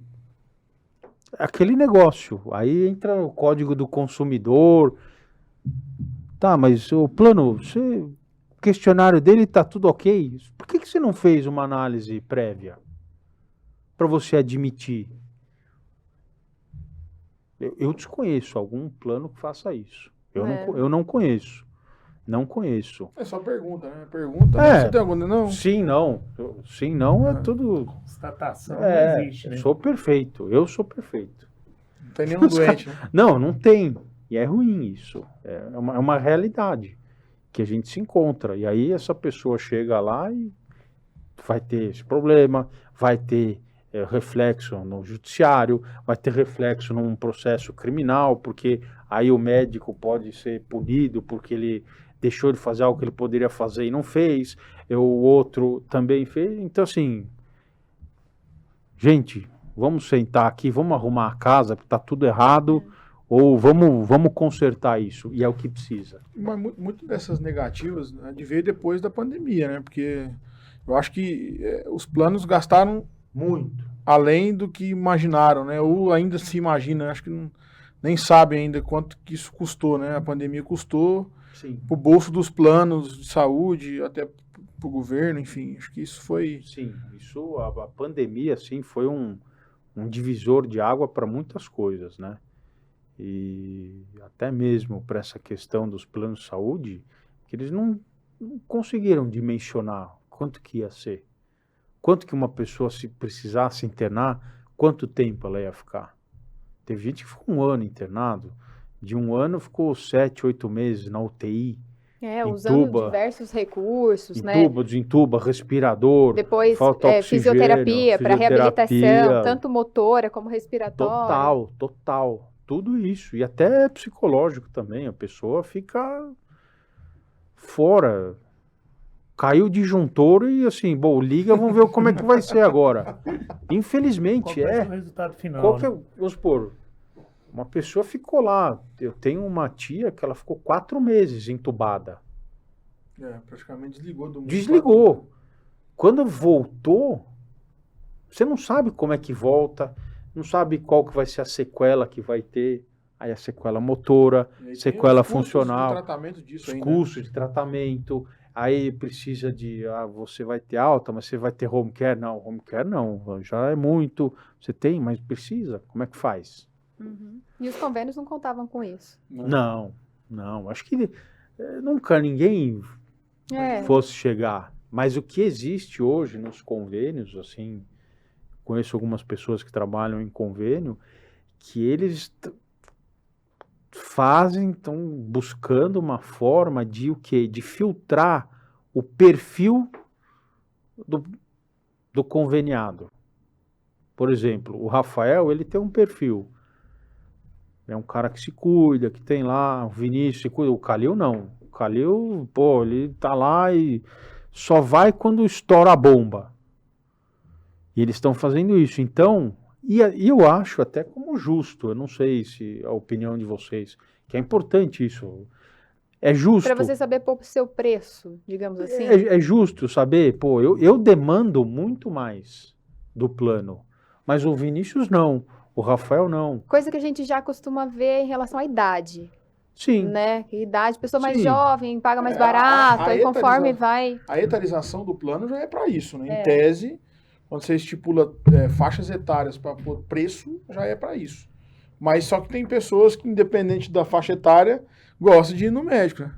aquele negócio, aí entra o código do consumidor, tá, mas o plano, o questionário dele tá tudo ok, por que você não fez uma análise prévia para você admitir? Eu desconheço algum plano que faça isso. Eu não conheço. Não conheço. É só pergunta, né? Pergunta, É. você tem alguma... Não. Sim, não. Sim, não é tudo... Constatação não existe, né? Sou perfeito. Eu sou perfeito. Não tem nenhum doente, né? Não tem. E é ruim isso. É uma realidade que a gente se encontra. E aí essa pessoa chega lá e vai ter esse problema, vai ter reflexo no judiciário, vai ter reflexo num processo criminal, porque aí o médico pode ser punido porque ele deixou de fazer algo que ele poderia fazer e não fez, o outro também fez. Então, assim, gente, vamos sentar aqui, vamos arrumar a casa, porque está tudo errado, ou vamos consertar isso, e é o que precisa. Mas muito dessas negativas, né, veio depois da pandemia, né? Porque eu acho que os planos gastaram Muito. além do que imaginaram, né? Ou ainda se imagina, acho que nem sabe ainda quanto que isso custou, né? A pandemia custou Sim. pro bolso dos planos de saúde, até pro governo, enfim, acho que isso foi... Sim, isso, a pandemia, assim, foi um divisor de água para muitas coisas, né? E até mesmo para essa questão dos planos de saúde, que eles não conseguiram dimensionar quanto que ia ser. Quanto que uma pessoa, se precisasse internar, quanto tempo ela ia ficar. Teve gente que ficou 1 ano internado, de 1 ano ficou 7, 8 meses na UTI, Usando entuba, diversos recursos, né? entuba, desentuba, respirador, Depois, falta oxigênio, fisioterapia para reabilitação, fisioterapia. tanto motora como respiratória. Total. Tudo isso. E até psicológico também. A pessoa fica fora. Caiu o disjuntor e assim, bom, liga, vamos ver como é que vai ser agora. Infelizmente, Qual vai ser o resultado final? Qual que né? vamos supor, uma pessoa ficou lá. Eu tenho uma tia que ela ficou 4 meses entubada. Praticamente desligou do mundo. Desligou. Quando voltou, você não sabe como é que volta, não sabe qual que vai ser a sequela que vai ter. Aí a sequela motora, E aí tem sequela os custos funcional, de tratamento disso os aí, né? custos de tratamento. Aí precisa de, você vai ter alta, mas você vai ter home care? Não, home care não, já é muito. Você tem, mas precisa. Como é que faz? Uhum. E os convênios não contavam com isso. Não. Acho que nunca ninguém fosse chegar. Mas o que existe hoje nos convênios, assim, conheço algumas pessoas que trabalham em convênio, que eles estão buscando uma forma de o quê? De filtrar o perfil do conveniado. Por exemplo, o Rafael, ele tem um perfil. É um cara que se cuida, que tem lá, o Vinícius se cuida. O Calil não. O Calil, ele tá lá e só vai quando estoura a bomba. E eles estão fazendo isso. Então, e eu acho até como justo, eu não sei se a opinião de vocês, que é importante isso. É justo. Para você saber pôr o seu preço, digamos assim. É justo saber, eu demando muito mais do plano, mas o Vinícius não, o Rafael não. Coisa que a gente já costuma ver em relação à idade. Sim. Né? Idade, pessoa mais Sim. jovem, paga mais barato, a e conforme vai... A etarização do plano já é para isso, né? Em tese, quando você estipula faixas etárias para pôr preço, já é para isso. Mas só que tem pessoas que, independente da faixa etária, gostam de ir no médico, né?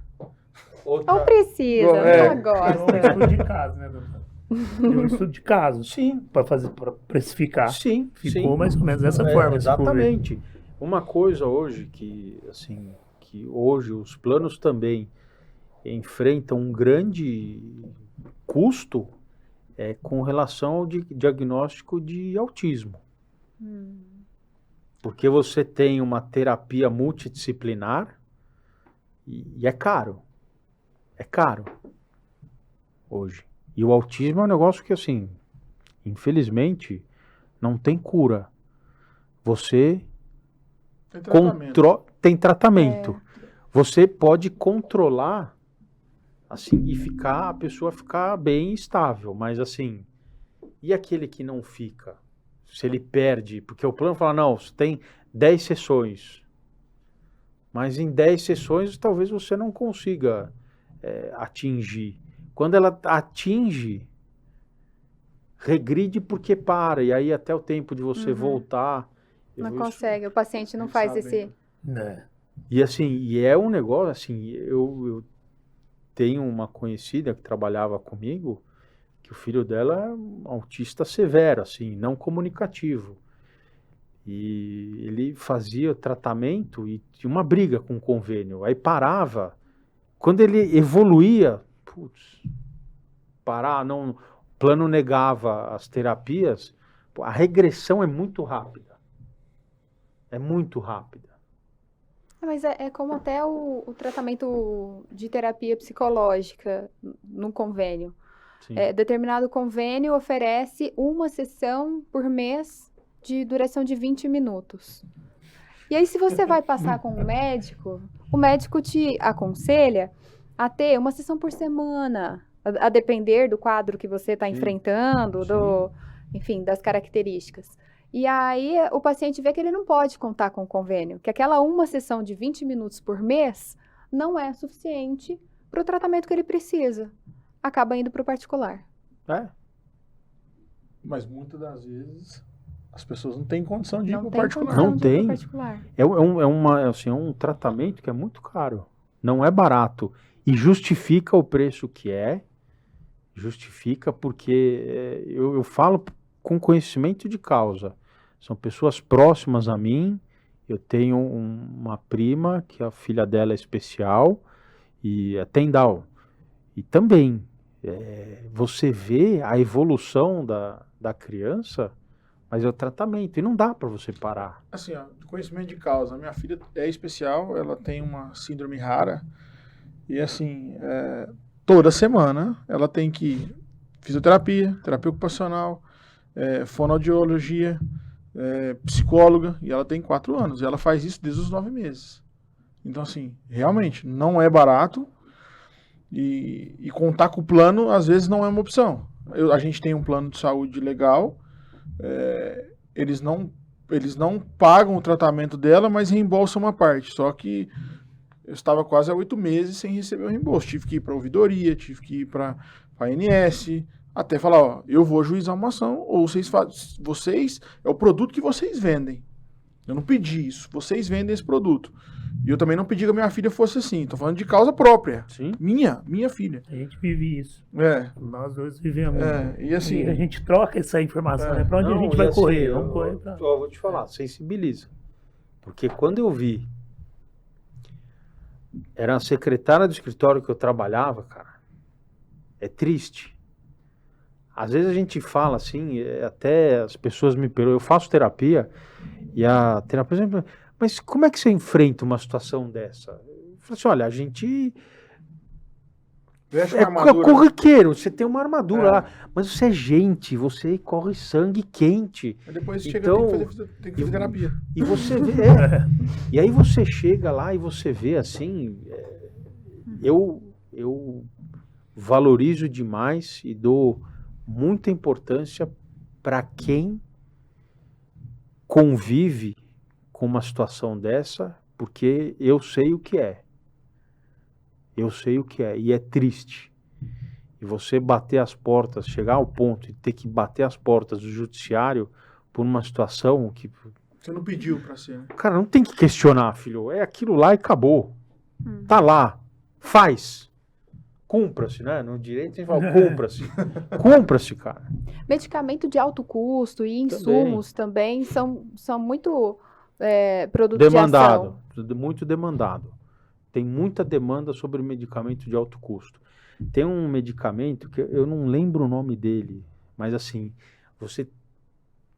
Ou precisa, não gosta. É um estudo de caso, né, doutor? Um estudo de caso. Sim. Para precificar. Sim. Ficou mais ou menos dessa forma. Exatamente. Uma coisa hoje que hoje os planos também enfrentam um grande custo com relação ao diagnóstico de autismo. Porque você tem uma terapia multidisciplinar e é caro. É caro hoje. E o autismo é um negócio que, assim, infelizmente, não tem cura. Você tem tratamento. Você pode controlar, assim, e a pessoa ficar bem estável. Mas, assim, e aquele que não fica? Se ele perde, porque o plano fala, não, você tem 10 sessões. Mas em 10 sessões, talvez você não consiga atingir. Quando ela atinge, regride porque para. E aí até o tempo de você voltar... Não consegue, o paciente não faz esse... E assim, é um negócio, assim, eu tenho uma conhecida que trabalhava comigo, que o filho dela é um autista severo, assim, não comunicativo. E ele fazia tratamento e tinha uma briga com o convênio. Aí parava. Quando ele evoluía, não, o plano negava as terapias, a regressão é muito rápida. É muito rápida. Mas é como até o tratamento de terapia psicológica no convênio. Sim. Determinado convênio oferece uma sessão por mês de duração de 20 minutos. E aí, se você vai passar com o médico te aconselha a ter uma sessão por semana, a depender do quadro que você está Sim. enfrentando, enfim, das características. E aí, o paciente vê que ele não pode contar com o convênio, que aquela uma sessão de 20 minutos por mês não é suficiente para o tratamento que ele precisa. Acaba indo para o particular. É. Mas muitas das vezes as pessoas não têm condição de ir Não para o tem particular. condição Não de ir pro tem. particular. É um tratamento que é muito caro. Não é barato. E justifica o preço que é. Justifica porque eu falo com conhecimento de causa. São pessoas próximas a mim. Eu tenho uma prima que a filha dela é especial e tem Down. E também você vê a evolução da criança, mas é o tratamento. E não dá para você parar. Assim, ó, de conhecimento de causa. Minha filha é especial, ela tem uma síndrome rara. E assim, toda semana ela tem que fisioterapia, terapia ocupacional, fonoaudiologia, psicóloga, e ela tem 4 anos. E ela faz isso desde os 9 meses. Então, assim, realmente, não é barato. E contar com o plano, às vezes, não é uma opção. A gente tem um plano de saúde legal, eles não pagam o tratamento dela, mas reembolsam uma parte. Só que eu estava quase há 8 meses sem receber o reembolso. Tive que ir para a ouvidoria, tive que ir para a ANS, até falar, ó, eu vou ajuizar uma ação, ou vocês, é o produto que vocês vendem. Eu não pedi isso, vocês vendem esse produto. E eu também não pedi que a minha filha fosse assim, tô falando de causa própria. Sim. Minha filha. A gente vive isso. Nós dois vivemos. E assim... E a gente troca essa informação, né? Pra onde a gente Não, vai e assim, correr? Vamos correr pra... Eu vou te falar, sensibiliza. Porque quando eu vi, era a secretária do escritório que eu trabalhava, cara, é triste. Às vezes a gente fala assim, até as pessoas me perguntam, eu faço terapia, e a terapeuta, mas como é que você enfrenta uma situação dessa? Eu falo assim, olha, a gente... Veste É uma armadura. corriqueiro, você tem uma armadura lá, mas você é gente, você corre sangue quente. Mas depois Então, tem que fazer terapia. E você vê, e aí você chega lá e você vê assim, eu valorizo demais e dou muita importância para quem convive com uma situação dessa, porque eu sei o que é. Eu sei o que é, e é triste. E você bater as portas, chegar ao ponto de ter que bater as portas do judiciário por uma situação que... Você não pediu pra ser, né? Cara, não tem que questionar, filho. É aquilo lá e acabou. Tá lá. Faz. Cumpra-se, né? No direito a gente fala, cumpra-se. Cumpra-se, cara. Medicamento de alto custo e insumos também são muito produtos de Demandado. ação. Muito demandado. Tem muita demanda sobre medicamento de alto custo. Tem um medicamento que eu não lembro o nome dele, mas assim, você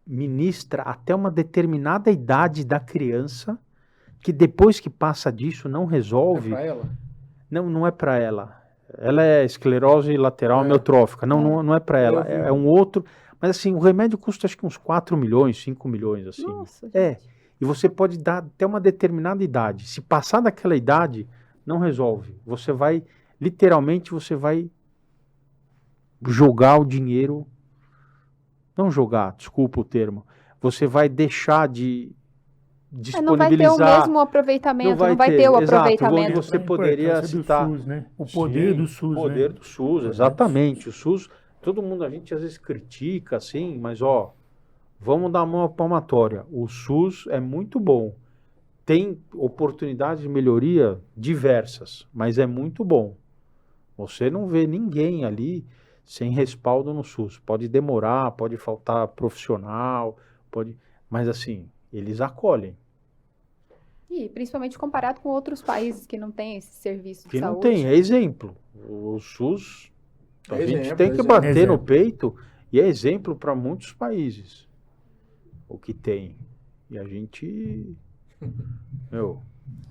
ministra até uma determinada idade da criança, que depois que passa disso não resolve. É pra ela? Não é para ela. Ela é esclerose lateral amiotrófica. Não é para ela. É um outro. Mas assim, o remédio custa acho que uns 4 milhões, 5 milhões, assim. Nossa, gente. E você pode dar até uma determinada idade. Se passar daquela idade, não resolve. Você vai, literalmente, você vai jogar o dinheiro. Não jogar, desculpa o termo. Você vai deixar de Não vai ter o disponibilizar. mesmo aproveitamento, não vai ter, ter o exato, aproveitamento. você A poderia importância do citar. SUS, né? O poder Sim, do SUS, o poder né? do SUS, exatamente. O SUS, todo mundo, a gente às vezes critica, assim, mas ó, vamos dar uma palmatória. O SUS é muito bom. Tem oportunidades de melhoria diversas, mas é muito bom. Você não vê ninguém ali sem respaldo no SUS. Pode demorar, pode faltar profissional, mas assim, eles acolhem. E principalmente comparado com outros países que não têm esse serviço de Que não saúde. tem, é exemplo. O SUS, a É gente exemplo, tem que exemplo. bater no peito e é exemplo para muitos países o que tem. E a gente,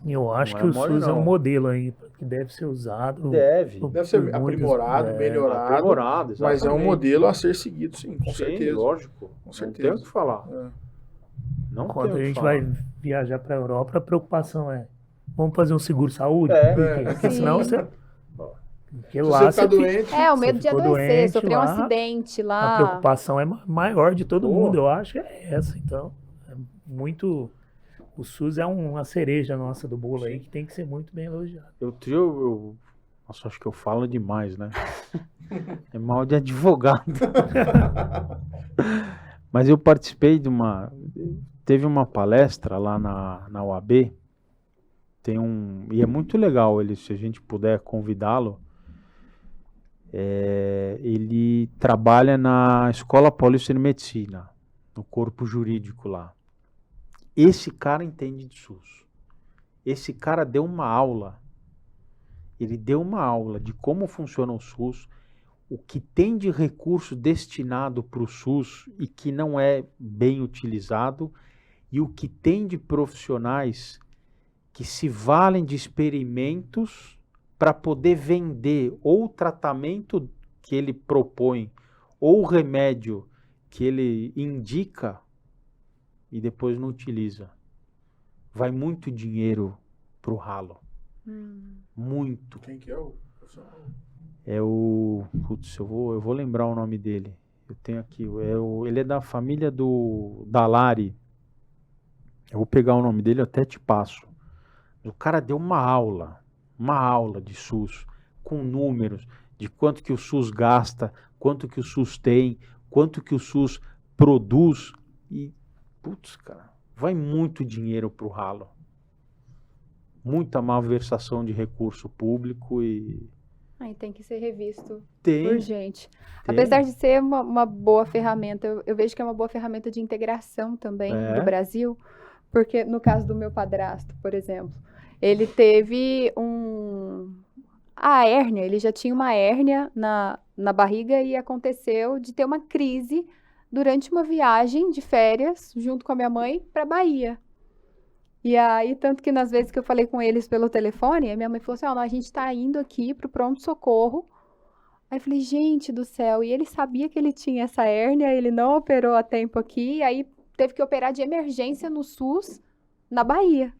Eu acho Não que é o mole, SUS é não. um modelo aí que deve ser usado. Deve. Deve ser por muitos, aprimorado, melhorado, Aprimorado, mas é um exatamente. modelo a ser seguido, sim, com Sim, certeza. lógico. Com Não certeza. tem o que falar. É. Não Quando tem o a que gente falar. vai viajar para a Europa, a preocupação é: vamos fazer um seguro-saúde? É. Por quê? Porque Sim. senão você. Porque Se lá você ficar você fica- doente, É, o Você medo de ficou adoecer, doente sofrer um lá, acidente a lá. preocupação é maior de todo Pô. mundo. Eu acho que é essa. Então, é muito. O SUS é uma cereja nossa do bolo aí que tem que ser muito bem elogiado. Nossa, acho que eu falo demais, né? É mal de advogado. Mas eu participei teve uma palestra lá na UAB, e é muito legal ele, se a gente puder convidá-lo. Ele trabalha na Escola Paulista de Medicina, no corpo jurídico lá. Esse cara entende de SUS. Esse cara deu uma aula. Ele deu uma aula de como funciona o SUS, o que tem de recurso destinado para o SUS e que não é bem utilizado, e o que tem de profissionais que se valem de experimentos para poder vender ou o tratamento que ele propõe ou o remédio que ele indica e depois não utiliza. Vai muito dinheiro pro ralo. Muito. quem que é o profissional? É o... Putz, eu vou lembrar o nome dele. Eu tenho aqui. Ele é da família do Dalari. Eu vou pegar o nome dele, eu até te passo. O cara deu uma aula de SUS, com números, de quanto que o SUS gasta, quanto que o SUS tem, quanto que o SUS produz. E, putz, cara, vai muito dinheiro pro ralo. Muita malversação de recurso público e... Aí tem que ser revisto Tem. urgente. Apesar de ser uma boa ferramenta, eu vejo que é uma boa ferramenta de integração também É. do Brasil, porque no caso do meu padrasto, por exemplo, ele teve a hérnia, ele já tinha uma hérnia na barriga e aconteceu de ter uma crise durante uma viagem de férias, junto com a minha mãe, para Bahia. E aí, tanto que nas vezes que eu falei com eles pelo telefone, a minha mãe falou assim, ó, a gente tá indo aqui pro pronto-socorro. Aí eu falei, gente do céu, e ele sabia que ele tinha essa hérnia, ele não operou a tempo aqui, aí teve que operar de emergência no SUS, na Bahia,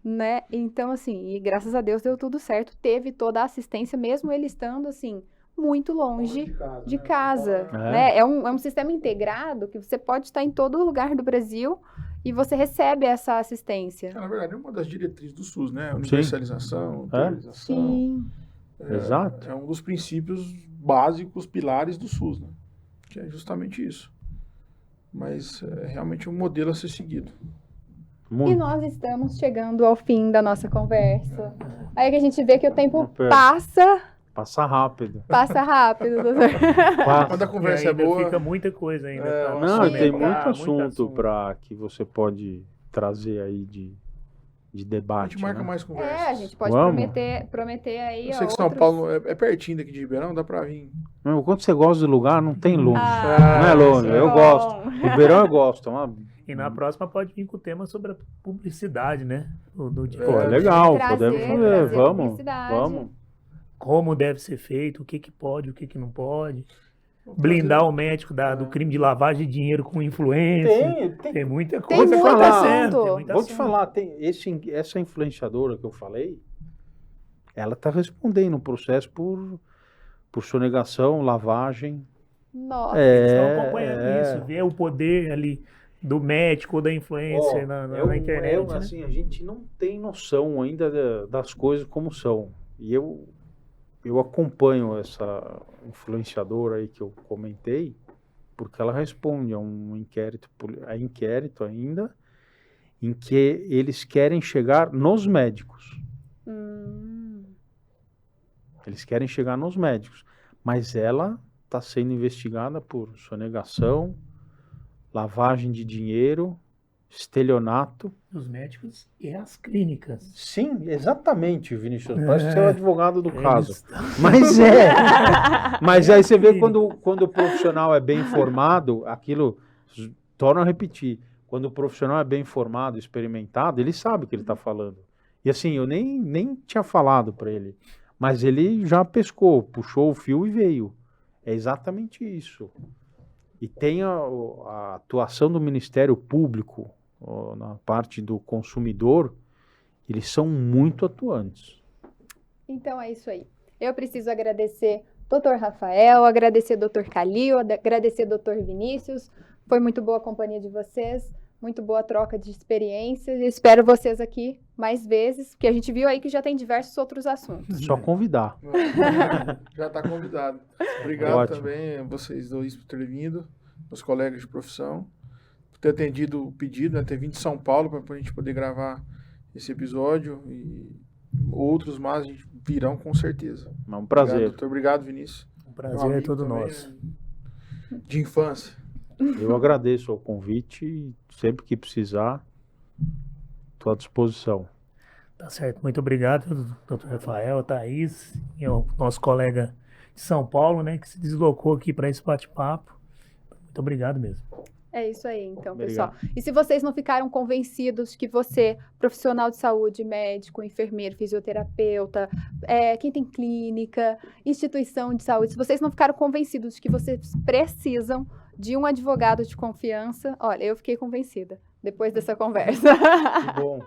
né? Então, assim, e graças a Deus deu tudo certo, teve toda a assistência, mesmo ele estando, assim, muito longe de casa, É. né? É um sistema integrado que você pode estar em todo lugar do Brasil e você recebe essa assistência. Na verdade, é uma das diretrizes do SUS, né? Universalização, É. priorização. Sim. Exato. É um dos princípios básicos, pilares do SUS, né? Que é justamente isso. Mas é realmente um modelo a ser seguido. E Muito. nós estamos chegando ao fim da nossa conversa. Aí que a gente vê que o tempo Super. passa rápido. rápido, doutor. Quando a conversa E é ainda boa, fica muita coisa ainda. É, pra Não, Sim. tem comentar, muito assunto para que você pode trazer aí de a debate. gente marca né? mais conversa. É, a gente pode Vamos. prometer aí, Eu ó, sei que São outros... Paulo é pertinho daqui de Ribeirão, dá pra vir. Não, quando você gosta do lugar, não tem longe. Ah, Não é longe, que eu bom. gosto. Ribeirão eu gosto. E na próxima pode vir com o tema sobre a publicidade, né? Pô, é legal, Trazer podemos fazer. Vamos, publicidade. vamos. Como deve ser feito, o que que pode, o que que não pode. Blindar o médico do crime de lavagem de dinheiro com influência. Tem muita Tem coisa muito acontecendo. assunto. Tem muito Vou te assunto. falar, essa influenciadora que eu falei, ela está respondendo um processo por sonegação, lavagem. Nossa, Eles estão acompanhando isso, ver o poder ali do médico ou da influência Ó, na internet. Né? assim, a gente não tem noção ainda das coisas como são. E eu acompanho essa influenciadora aí que eu comentei, porque ela responde a um inquérito ainda, em que eles querem chegar nos médicos. Eles querem chegar nos médicos. Mas ela está sendo investigada por sonegação, lavagem de dinheiro, estelionato. Os médicos e as clínicas. Sim, exatamente, Vinícius. Parece que você é o advogado do caso. Eles- Mas é. Mas aí você vê quando o profissional é bem informado, aquilo, torna a repetir, quando o profissional é bem informado, experimentado, ele sabe o que ele está falando. E assim, eu nem tinha falado para ele, mas ele já pescou, puxou o fio e veio. É exatamente isso. E tem a atuação do Ministério Público, na parte do consumidor, eles são muito atuantes. Então é isso aí. Eu preciso agradecer Dr. Rafael, agradecer Dr. Calil, agradecer Dr. Vinícius. Foi muito boa a companhia de vocês, muito boa a troca de experiências. E espero vocês aqui mais vezes, porque a gente viu aí que já tem diversos outros assuntos. Só convidar. Já está convidado. Obrigado Ótimo. também a vocês dois por terem vindo, meus colegas de profissão, por ter atendido o pedido, né, ter vindo de São Paulo para a gente poder gravar esse episódio e outros mais virão com certeza. É um prazer. Obrigado, doutor. Obrigado, Vinícius. O Meu prazer é amigo todo também, nosso. de infância. Eu agradeço o convite e sempre que precisar, estou à disposição. Tá certo. Muito obrigado, doutor Rafael, Thaís, e o nosso colega de São Paulo, né, que se deslocou aqui para esse bate-papo. Muito obrigado mesmo. É isso aí, então, Obrigado. pessoal. E se vocês não ficaram convencidos que você, profissional de saúde, médico, enfermeiro, fisioterapeuta, quem tem clínica, instituição de saúde, se vocês não ficaram convencidos de que vocês precisam de um advogado de confiança, olha, eu fiquei convencida depois dessa conversa. Que bom.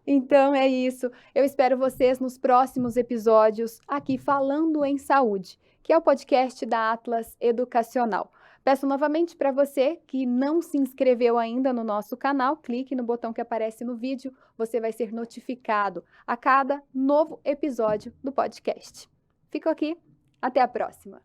Então é isso. Eu espero vocês nos próximos episódios aqui Falando em Saúde, que é o podcast da Atlas Educacional. Peço novamente para você que não se inscreveu ainda no nosso canal, clique no botão que aparece no vídeo, você vai ser notificado a cada novo episódio do podcast. Fico aqui, até a próxima.